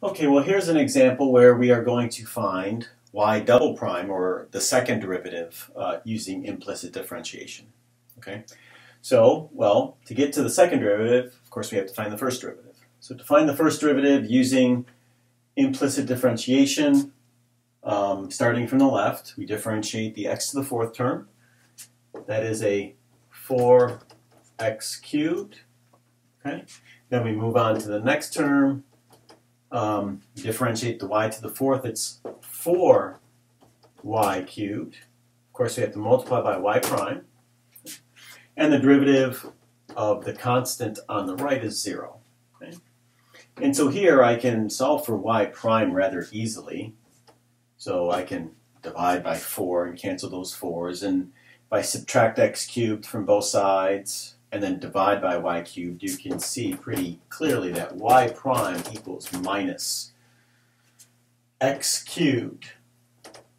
Okay, well here's an example where we are going to find y double prime, or the second derivative, using implicit differentiation. Okay, so, well, to get to the second derivative, of course we have to find the first derivative. So to find the first derivative using implicit differentiation, starting from the left, we differentiate the x to the fourth term. That is a 4x cubed. Okay, then we move on to the next term. Differentiate the y to the fourth, it's 4y cubed. Of course, we have to multiply by y prime. And the derivative of the constant on the right is 0. Okay? And so here I can solve for y prime rather easily. So I can divide by 4 and cancel those 4s. And if I subtract x cubed from both sides, and then divide by y cubed, you can see pretty clearly that y prime equals minus x cubed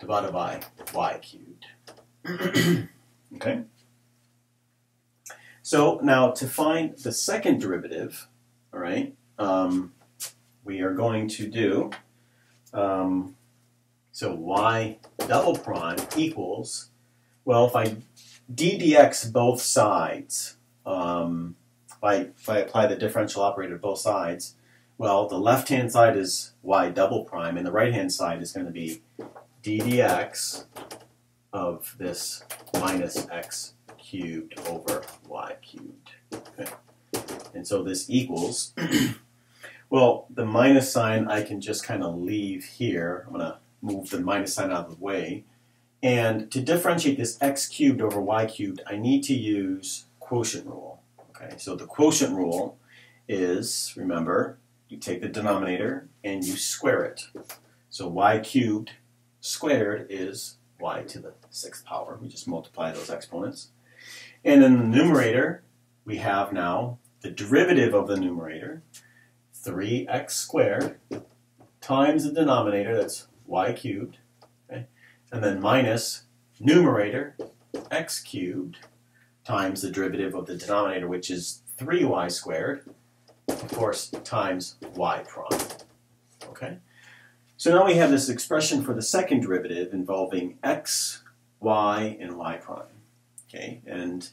divided by y cubed. Okay? So now to find the second derivative, all right, we are going to do, so y double prime equals, well, if I ddx both sides, if I apply the differential operator to both sides, well, the left-hand side is y double prime, and the right-hand side is going to be ddx of this minus x cubed over y cubed. Okay. And so this equals, well, the minus sign I can just kind of leave here. I'm going to move the minus sign out of the way. And to differentiate this x cubed over y cubed, I need to use quotient rule. Okay, so the quotient rule is, remember, you take the denominator and you square it. So y cubed squared is y to the 6th power. We just multiply those exponents. And in the numerator, we have now the derivative of the numerator, 3x squared, times the denominator, that's y cubed, okay? And then minus numerator, x cubed, times the derivative of the denominator, which is 3y squared, of course, times y prime. Okay? So now we have this expression for the second derivative involving x, y, and y prime. Okay? And,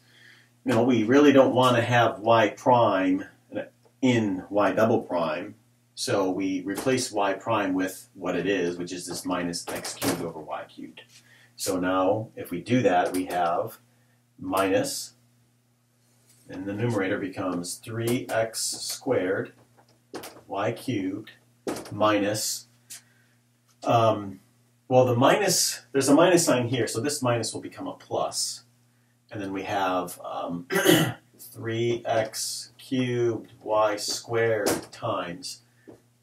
you know, we really don't want to have y prime in y double prime, so we replace y prime with what it is, which is this minus x cubed over y cubed. So now, if we do that, we have minus, and the numerator becomes 3x squared y cubed minus, well, the minus, there's a minus sign here, so this minus will become a plus. And then we have 3x cubed y squared times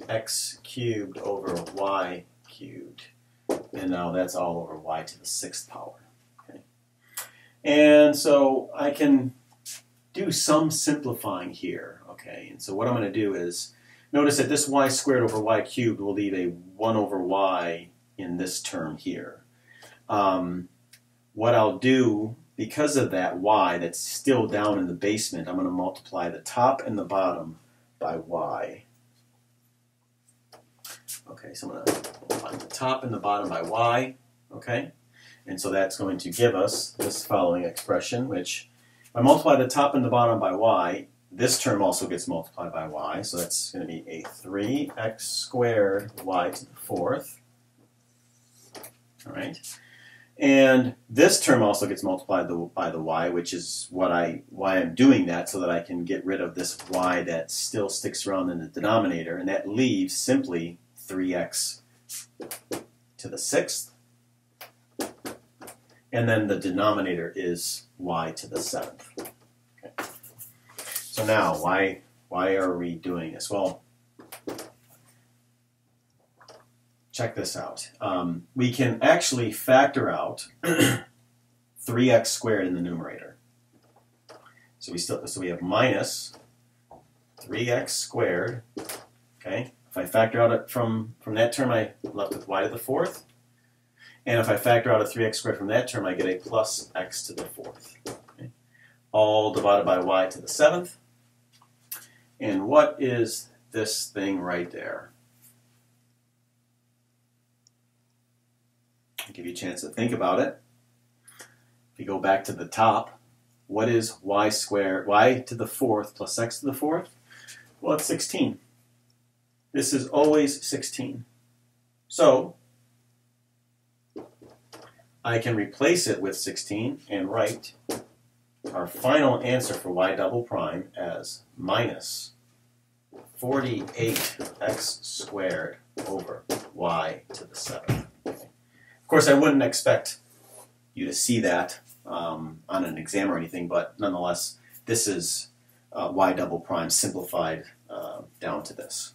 x cubed over y cubed. And now that's all over y to the 6th power. Okay? And so I can do some simplifying here. Okay? And so what I'm going to do is, notice that this y squared over y cubed will leave a 1 over y in this term here. What I'll do, because of that y that's still down in the basement, I'm going to multiply the top and the bottom by y. Okay, so I'm going to multiply the top and the bottom by y. Okay, and so that's going to give us this following expression, which if I multiply the top and the bottom by y, this term also gets multiplied by y, so that's going to be a 3x squared y to the 4th. All right. And this term also gets multiplied by the y, which is why I'm doing that, so that I can get rid of this y that still sticks around in the denominator, and that leaves simply 3x to the 6th. And then the denominator is y to the 7th. Okay. So now, why are we doing this? Well, check this out. We can actually factor out 3x squared in the numerator. So we have minus 3x squared. Okay. If I factor out from that term, I'm left with y to the 4th. And if I factor out a 3x squared from that term, I get a plus x to the 4th. Okay. All divided by y to the 7th. And what is this thing right there? I'll give you a chance to think about it. If you go back to the top, what is y squared, y to the fourth plus x to the fourth? Well, it's 16. This is always 16. So I can replace it with 16 and write our final answer for y double prime as minus 48x squared over y to the 7th. Of course, I wouldn't expect you to see that on an exam or anything, but nonetheless, this is y double prime simplified down to this.